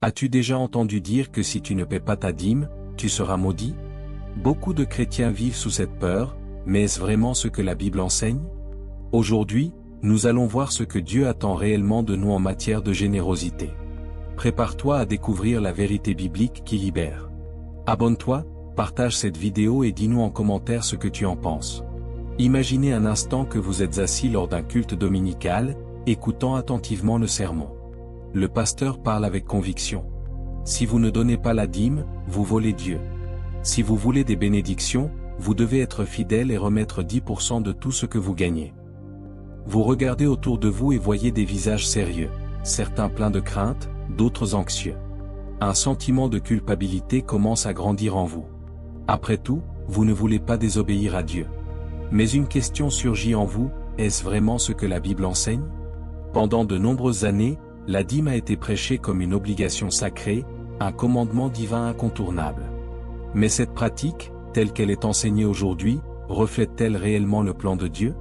As-tu déjà entendu dire que si tu ne paies pas ta dîme, tu seras maudit? Beaucoup de chrétiens vivent sous cette peur, mais est-ce vraiment ce que la Bible enseigne? Aujourd'hui, nous allons voir ce que Dieu attend réellement de nous en matière de générosité. Prépare-toi à découvrir la vérité biblique qui libère. Abonne-toi, partage cette vidéo et dis-nous en commentaire ce que tu en penses. Imaginez un instant que vous êtes assis lors d'un culte dominical, écoutant attentivement le sermon. Le pasteur parle avec conviction. Si vous ne donnez pas la dîme, vous volez Dieu. Si vous voulez des bénédictions, vous devez être fidèle et remettre 10% de tout ce que vous gagnez. Vous regardez autour de vous et voyez des visages sérieux, certains pleins de crainte, d'autres anxieux. Un sentiment de culpabilité commence à grandir en vous. Après tout, vous ne voulez pas désobéir à Dieu. Mais une question surgit en vous, est-ce vraiment ce que la Bible enseigne? Pendant de nombreuses années, la dîme a été prêchée comme une obligation sacrée, un commandement divin incontournable. Mais cette pratique, telle qu'elle est enseignée aujourd'hui, reflète-t-elle réellement le plan de Dieu?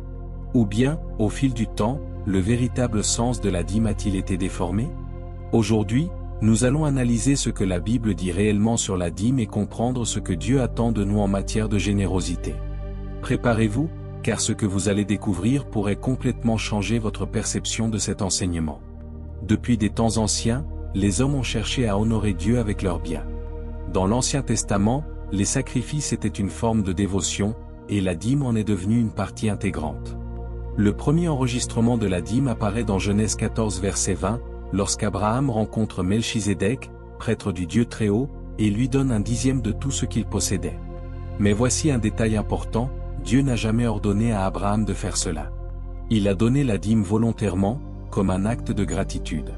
Ou bien, au fil du temps, le véritable sens de la dîme a-t-il été déformé? Aujourd'hui, nous allons analyser ce que la Bible dit réellement sur la dîme et comprendre ce que Dieu attend de nous en matière de générosité. Préparez-vous, car ce que vous allez découvrir pourrait complètement changer votre perception de cet enseignement. Depuis des temps anciens, les hommes ont cherché à honorer Dieu avec leurs biens. Dans l'Ancien Testament, les sacrifices étaient une forme de dévotion, et la dîme en est devenue une partie intégrante. Le premier enregistrement de la dîme apparaît dans Genèse 14 verset 20, lorsqu'Abraham rencontre Melchizedek, prêtre du Dieu Très-Haut, et lui donne un dixième de tout ce qu'il possédait. Mais voici un détail important, Dieu n'a jamais ordonné à Abraham de faire cela. Il a donné la dîme volontairement, comme un acte de gratitude.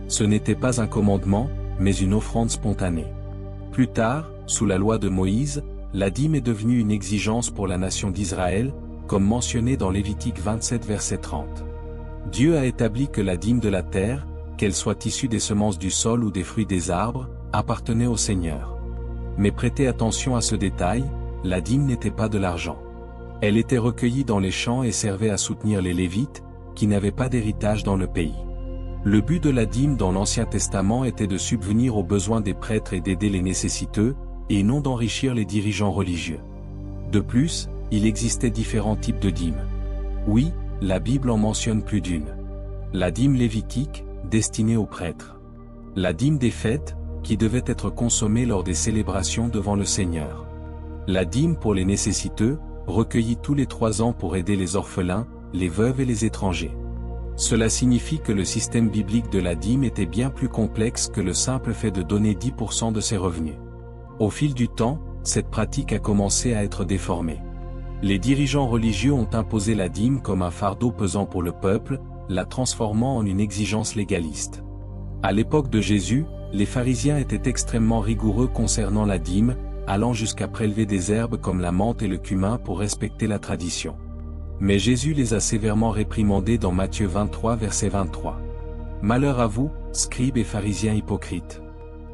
Ce n'était pas un commandement, mais une offrande spontanée. Plus tard, sous la loi de Moïse, la dîme est devenue une exigence pour la nation d'Israël, comme mentionné dans Lévitique 27 verset 30. Dieu a établi que la dîme de la terre, qu'elle soit issue des semences du sol ou des fruits des arbres, appartenait au Seigneur. Mais prêtez attention à ce détail, la dîme n'était pas de l'argent. Elle était recueillie dans les champs et servait à soutenir les Lévites, qui n'avaient pas d'héritage dans le pays. Le but de la dîme dans l'Ancien Testament était de subvenir aux besoins des prêtres et d'aider les nécessiteux, et non d'enrichir les dirigeants religieux. De plus, il existait différents types de dîmes. Oui, la Bible en mentionne plus d'une. La dîme lévitique, destinée aux prêtres. La dîme des fêtes, qui devait être consommée lors des célébrations devant le Seigneur. La dîme pour les nécessiteux, recueillie tous les 3 ans pour aider les orphelins, les veuves et les étrangers. Cela signifie que le système biblique de la dîme était bien plus complexe que le simple fait de donner 10% de ses revenus. Au fil du temps, cette pratique a commencé à être déformée. Les dirigeants religieux ont imposé la dîme comme un fardeau pesant pour le peuple, la transformant en une exigence légaliste. À l'époque de Jésus, les pharisiens étaient extrêmement rigoureux concernant la dîme, allant jusqu'à prélever des herbes comme la menthe et le cumin pour respecter la tradition. Mais Jésus les a sévèrement réprimandés dans Matthieu 23 verset 23. Malheur à vous, scribes et pharisiens hypocrites.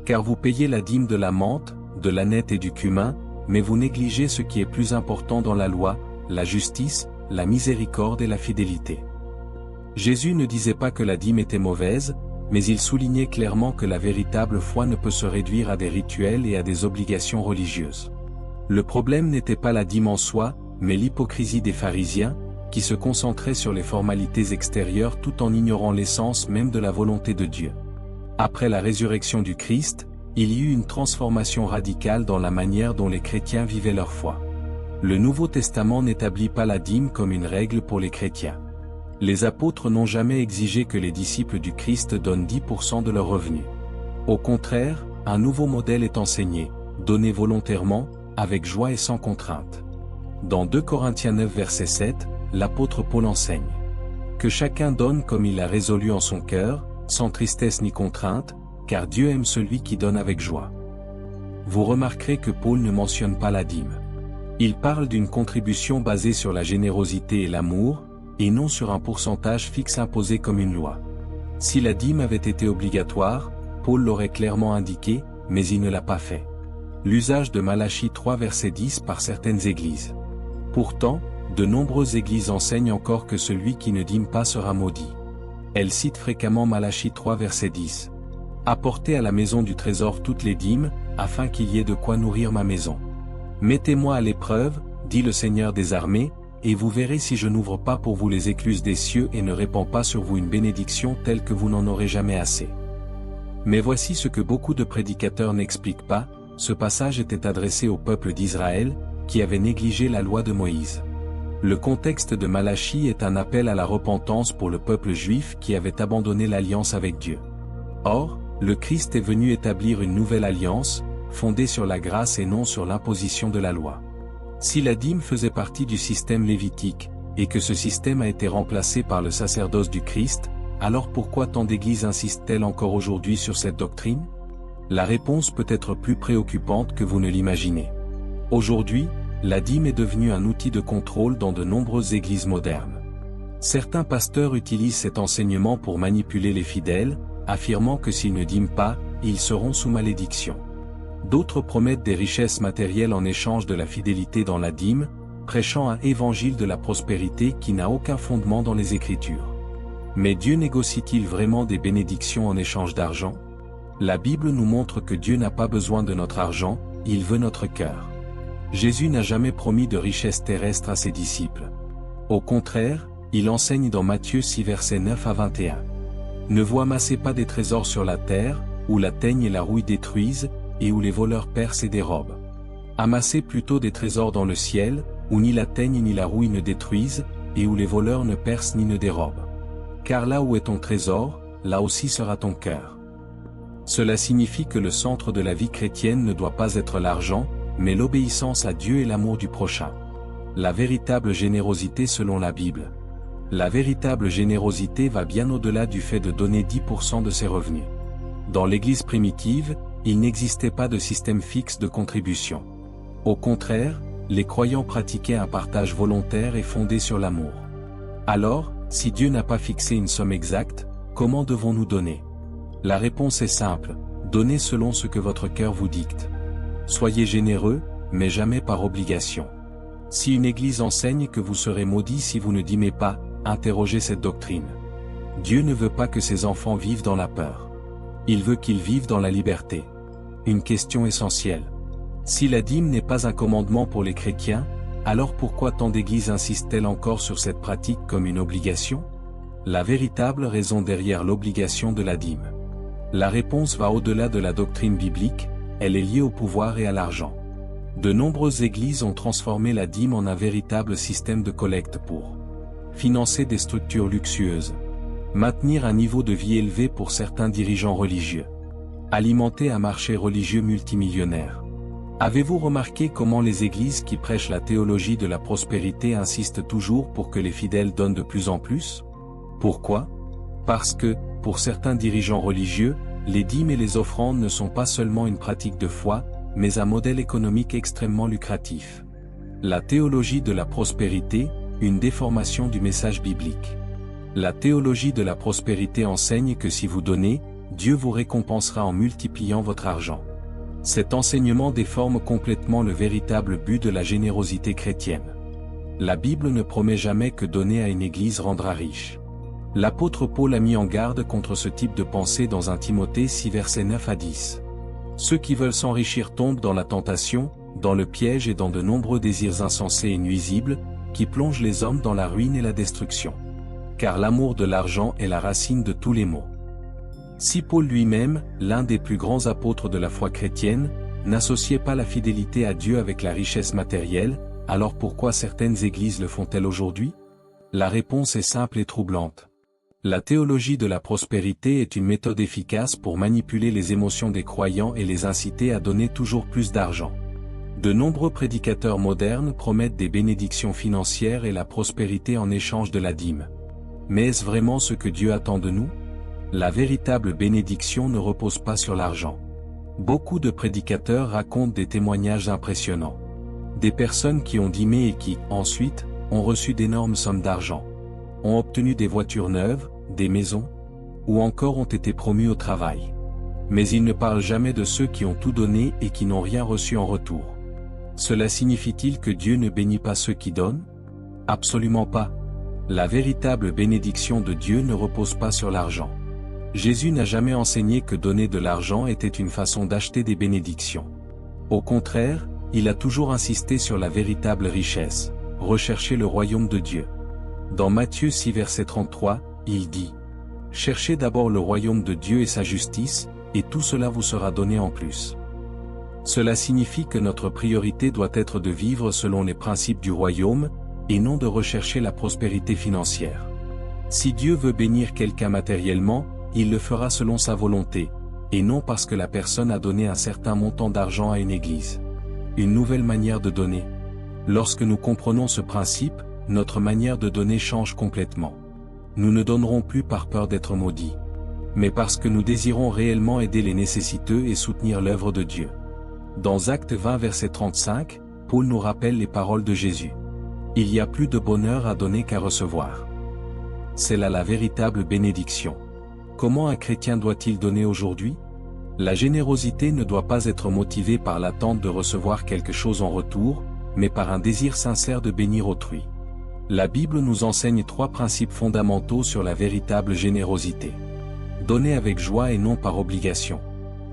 Car vous payez la dîme de la menthe, de l'âneth et du cumin, mais vous négligez ce qui est plus important dans la loi, la justice, la miséricorde et la fidélité. Jésus ne disait pas que la dîme était mauvaise, mais il soulignait clairement que la véritable foi ne peut se réduire à des rituels et à des obligations religieuses. Le problème n'était pas la dîme en soi, mais l'hypocrisie des pharisiens, qui se concentraient sur les formalités extérieures tout en ignorant l'essence même de la volonté de Dieu. Après la résurrection du Christ, il y eut une transformation radicale dans la manière dont les chrétiens vivaient leur foi. Le Nouveau Testament n'établit pas la dîme comme une règle pour les chrétiens. Les apôtres n'ont jamais exigé que les disciples du Christ donnent 10% de leurs revenus. Au contraire, un nouveau modèle est enseigné, donné volontairement, avec joie et sans contrainte. Dans 2 Corinthiens 9 verset 7, l'apôtre Paul enseigne que chacun donne comme il a résolu en son cœur, sans tristesse ni contrainte, car Dieu aime celui qui donne avec joie. Vous remarquerez que Paul ne mentionne pas la dîme. Il parle d'une contribution basée sur la générosité et l'amour, et non sur un pourcentage fixe imposé comme une loi. Si la dîme avait été obligatoire, Paul l'aurait clairement indiqué, mais il ne l'a pas fait. L'usage de Malachie 3 verset 10 par certaines églises. Pourtant, de nombreuses églises enseignent encore que celui qui ne dîme pas sera maudit. Elles citent fréquemment Malachie 3 verset 10. Apportez à la maison du trésor toutes les dîmes, afin qu'il y ait de quoi nourrir ma maison. Mettez-moi à l'épreuve, dit le Seigneur des armées, et vous verrez si je n'ouvre pas pour vous les écluses des cieux et ne répands pas sur vous une bénédiction telle que vous n'en aurez jamais assez. Mais voici ce que beaucoup de prédicateurs n'expliquent pas, ce passage était adressé au peuple d'Israël, qui avait négligé la loi de Moïse. Le contexte de Malachie est un appel à la repentance pour le peuple juif qui avait abandonné l'alliance avec Dieu. Or, le Christ est venu établir une nouvelle alliance, fondée sur la grâce et non sur l'imposition de la loi. Si la dîme faisait partie du système lévitique, et que ce système a été remplacé par le sacerdoce du Christ, alors pourquoi tant d'églises insistent-elles encore aujourd'hui sur cette doctrine? La réponse peut être plus préoccupante que vous ne l'imaginez. Aujourd'hui, la dîme est devenue un outil de contrôle dans de nombreuses églises modernes. Certains pasteurs utilisent cet enseignement pour manipuler les fidèles, affirmant que s'ils ne dîment pas, ils seront sous malédiction. D'autres promettent des richesses matérielles en échange de la fidélité dans la dîme, prêchant un évangile de la prospérité qui n'a aucun fondement dans les Écritures. Mais Dieu négocie-t-il vraiment des bénédictions en échange d'argent? La Bible nous montre que Dieu n'a pas besoin de notre argent, il veut notre cœur. Jésus n'a jamais promis de richesses terrestres à ses disciples. Au contraire, il enseigne dans Matthieu 6 versets 9 à 21. Ne vous amassez pas des trésors sur la terre, où la teigne et la rouille détruisent, et où les voleurs percent et dérobent. Amassez plutôt des trésors dans le ciel, où ni la teigne ni la rouille ne détruisent, et où les voleurs ne percent ni ne dérobent. Car là où est ton trésor, là aussi sera ton cœur. Cela signifie que le centre de la vie chrétienne ne doit pas être l'argent, mais l'obéissance à Dieu et l'amour du prochain. La véritable générosité selon la Bible. La véritable générosité va bien au-delà du fait de donner 10% de ses revenus. Dans l'Église primitive, il n'existait pas de système fixe de contribution. Au contraire, les croyants pratiquaient un partage volontaire et fondé sur l'amour. Alors, si Dieu n'a pas fixé une somme exacte, comment devons-nous donner? La réponse est simple, donnez selon ce que votre cœur vous dicte. Soyez généreux, mais jamais par obligation. Si une église enseigne que vous serez maudits si vous ne dîmez pas, interrogez cette doctrine. Dieu ne veut pas que ses enfants vivent dans la peur. Il veut qu'ils vivent dans la liberté. Une question essentielle. Si la dîme n'est pas un commandement pour les chrétiens, alors pourquoi tant d'églises insistent-elles encore sur cette pratique comme une obligation? La véritable raison derrière l'obligation de la dîme. La réponse va au-delà de la doctrine biblique, elle est liée au pouvoir et à l'argent. De nombreuses églises ont transformé la dîme en un véritable système de collecte pour financer des structures luxueuses, maintenir un niveau de vie élevé pour certains dirigeants religieux, alimenter un marché religieux multimillionnaire. Avez-vous remarqué comment les églises qui prêchent la théologie de la prospérité insistent toujours pour que les fidèles donnent de plus en plus? Pourquoi? Parce que, pour certains dirigeants religieux, les dîmes et les offrandes ne sont pas seulement une pratique de foi, mais un modèle économique extrêmement lucratif. La théologie de la prospérité, une déformation du message biblique. La théologie de la prospérité enseigne que si vous donnez, Dieu vous récompensera en multipliant votre argent. Cet enseignement déforme complètement le véritable but de la générosité chrétienne. La Bible ne promet jamais que donner à une église rendra riche. L'apôtre Paul a mis en garde contre ce type de pensée dans 1 Timothée 6 versets 9 à 10. Ceux qui veulent s'enrichir tombent dans la tentation, dans le piège et dans de nombreux désirs insensés et nuisibles, qui plongent les hommes dans la ruine et la destruction. Car l'amour de l'argent est la racine de tous les maux. Si Paul lui-même, l'un des plus grands apôtres de la foi chrétienne, n'associait pas la fidélité à Dieu avec la richesse matérielle, alors pourquoi certaines églises le font-elles aujourd'hui? La réponse est simple et troublante. La théologie de la prospérité est une méthode efficace pour manipuler les émotions des croyants et les inciter à donner toujours plus d'argent. De nombreux prédicateurs modernes promettent des bénédictions financières et la prospérité en échange de la dîme. Mais est-ce vraiment ce que Dieu attend de nous? La véritable bénédiction ne repose pas sur l'argent. Beaucoup de prédicateurs racontent des témoignages impressionnants. Des personnes qui ont dîmé et qui, ensuite, ont reçu d'énormes sommes d'argent, ont obtenu des voitures neuves, des maisons, ou encore ont été promus au travail. Mais ils ne parlent jamais de ceux qui ont tout donné et qui n'ont rien reçu en retour. Cela signifie-t-il que Dieu ne bénit pas ceux qui donnent? Absolument pas. La véritable bénédiction de Dieu ne repose pas sur l'argent. Jésus n'a jamais enseigné que donner de l'argent était une façon d'acheter des bénédictions. Au contraire, il a toujours insisté sur la véritable richesse, rechercher le royaume de Dieu. Dans Matthieu 6 verset 33, il dit « Cherchez d'abord le royaume de Dieu et sa justice, et tout cela vous sera donné en plus. » Cela signifie que notre priorité doit être de vivre selon les principes du royaume, et non de rechercher la prospérité financière. Si Dieu veut bénir quelqu'un matériellement, il le fera selon sa volonté, et non parce que la personne a donné un certain montant d'argent à une église. Une nouvelle manière de donner. Lorsque nous comprenons ce principe, notre manière de donner change complètement. Nous ne donnerons plus par peur d'être maudits, mais parce que nous désirons réellement aider les nécessiteux et soutenir l'œuvre de Dieu. Dans Actes 20 verset 35, Paul nous rappelle les paroles de Jésus. Il y a plus de bonheur à donner qu'à recevoir. C'est là la véritable bénédiction. Comment un chrétien doit-il donner aujourd'hui? La générosité ne doit pas être motivée par l'attente de recevoir quelque chose en retour, mais par un désir sincère de bénir autrui. La Bible nous enseigne 3 principes fondamentaux sur la véritable générosité. Donner avec joie et non par obligation.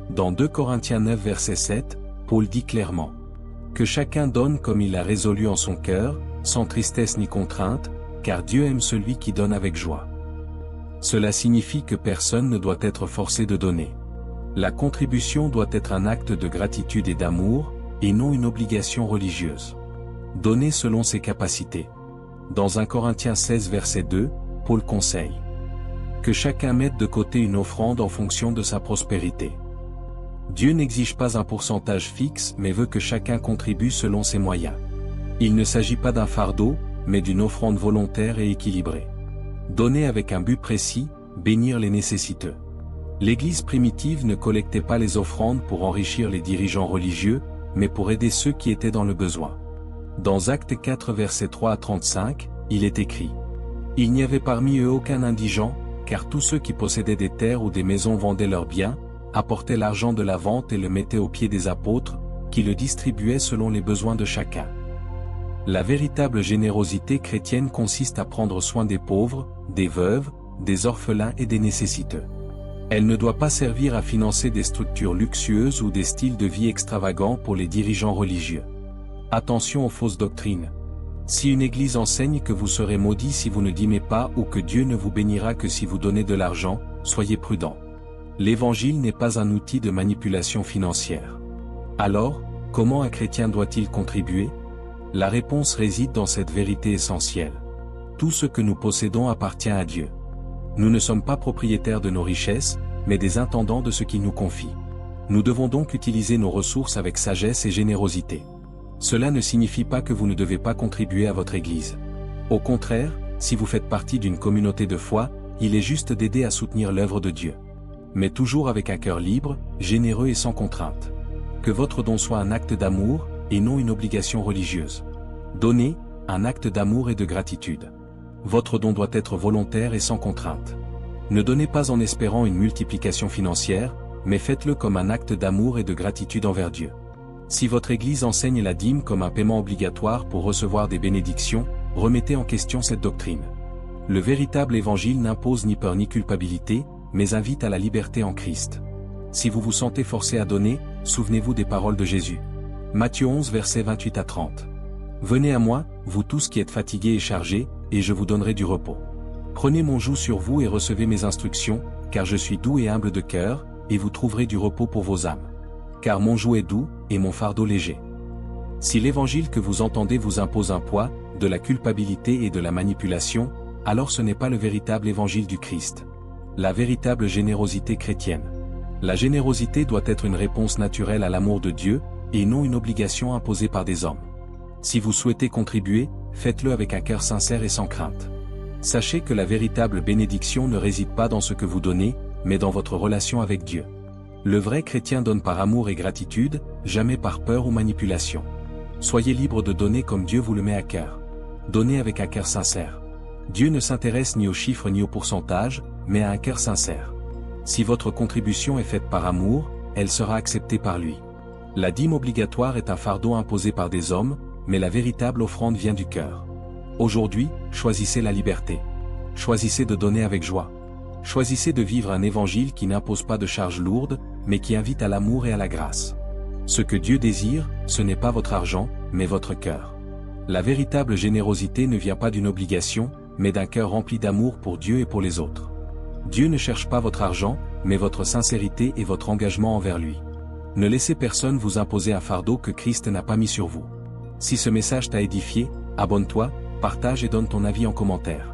Dans 2 Corinthiens 9 verset 7, Paul dit clairement « Que chacun donne comme il a résolu en son cœur, sans tristesse ni contrainte, car Dieu aime celui qui donne avec joie. » Cela signifie que personne ne doit être forcé de donner. La contribution doit être un acte de gratitude et d'amour, et non une obligation religieuse. Donner selon ses capacités. Dans 1 Corinthiens 16 verset 2, Paul conseille que chacun mette de côté une offrande en fonction de sa prospérité. Dieu n'exige pas un pourcentage fixe mais veut que chacun contribue selon ses moyens. Il ne s'agit pas d'un fardeau, mais d'une offrande volontaire et équilibrée. Donner avec un but précis, bénir les nécessiteux. L'Église primitive ne collectait pas les offrandes pour enrichir les dirigeants religieux, mais pour aider ceux qui étaient dans le besoin. Dans Actes 4 versets 3 à 35, il est écrit « Il n'y avait parmi eux aucun indigent, car tous ceux qui possédaient des terres ou des maisons vendaient leurs biens, apportaient l'argent de la vente et le mettaient aux pieds des apôtres, qui le distribuaient selon les besoins de chacun. » La véritable générosité chrétienne consiste à prendre soin des pauvres, des veuves, des orphelins et des nécessiteux. Elle ne doit pas servir à financer des structures luxueuses ou des styles de vie extravagants pour les dirigeants religieux. Attention aux fausses doctrines. Si une église enseigne que vous serez maudits si vous ne dîmez pas ou que Dieu ne vous bénira que si vous donnez de l'argent, soyez prudents. L'évangile n'est pas un outil de manipulation financière. Alors, comment un chrétien doit-il contribuer? La réponse réside dans cette vérité essentielle. Tout ce que nous possédons appartient à Dieu. Nous ne sommes pas propriétaires de nos richesses, mais des intendants de ce qu'il nous confie. Nous devons donc utiliser nos ressources avec sagesse et générosité. Cela ne signifie pas que vous ne devez pas contribuer à votre Église. Au contraire, si vous faites partie d'une communauté de foi, il est juste d'aider à soutenir l'œuvre de Dieu. Mais toujours avec un cœur libre, généreux et sans contrainte. Que votre don soit un acte d'amour, et non une obligation religieuse. Donner, un acte d'amour et de gratitude. Votre don doit être volontaire et sans contrainte. Ne donnez pas en espérant une multiplication financière, mais faites-le comme un acte d'amour et de gratitude envers Dieu. Si votre Église enseigne la dîme comme un paiement obligatoire pour recevoir des bénédictions, remettez en question cette doctrine. Le véritable évangile n'impose ni peur ni culpabilité, mais invite à la liberté en Christ. Si vous vous sentez forcé à donner, souvenez-vous des paroles de Jésus. Matthieu 11 versets 28 à 30. Venez à moi, vous tous qui êtes fatigués et chargés, et je vous donnerai du repos. Prenez mon joug sur vous et recevez mes instructions, car je suis doux et humble de cœur, et vous trouverez du repos pour vos âmes. Car mon joug est doux, et mon fardeau léger. Si l'évangile que vous entendez vous impose un poids, de la culpabilité et de la manipulation, alors ce n'est pas le véritable évangile du Christ. La véritable générosité chrétienne. La générosité doit être une réponse naturelle à l'amour de Dieu, et non une obligation imposée par des hommes. Si vous souhaitez contribuer, faites-le avec un cœur sincère et sans crainte. Sachez que la véritable bénédiction ne réside pas dans ce que vous donnez, mais dans votre relation avec Dieu. Le vrai chrétien donne par amour et gratitude, jamais par peur ou manipulation. Soyez libre de donner comme Dieu vous le met à cœur. Donnez avec un cœur sincère. Dieu ne s'intéresse ni aux chiffres ni au pourcentage, mais à un cœur sincère. Si votre contribution est faite par amour, elle sera acceptée par lui. La dîme obligatoire est un fardeau imposé par des hommes, mais la véritable offrande vient du cœur. Aujourd'hui, choisissez la liberté. Choisissez de donner avec joie. Choisissez de vivre un évangile qui n'impose pas de charges lourdes, mais qui invite à l'amour et à la grâce. Ce que Dieu désire, ce n'est pas votre argent, mais votre cœur. La véritable générosité ne vient pas d'une obligation, mais d'un cœur rempli d'amour pour Dieu et pour les autres. Dieu ne cherche pas votre argent, mais votre sincérité et votre engagement envers lui. Ne laissez personne vous imposer un fardeau que Christ n'a pas mis sur vous. Si ce message t'a édifié, abonne-toi, partage et donne ton avis en commentaire.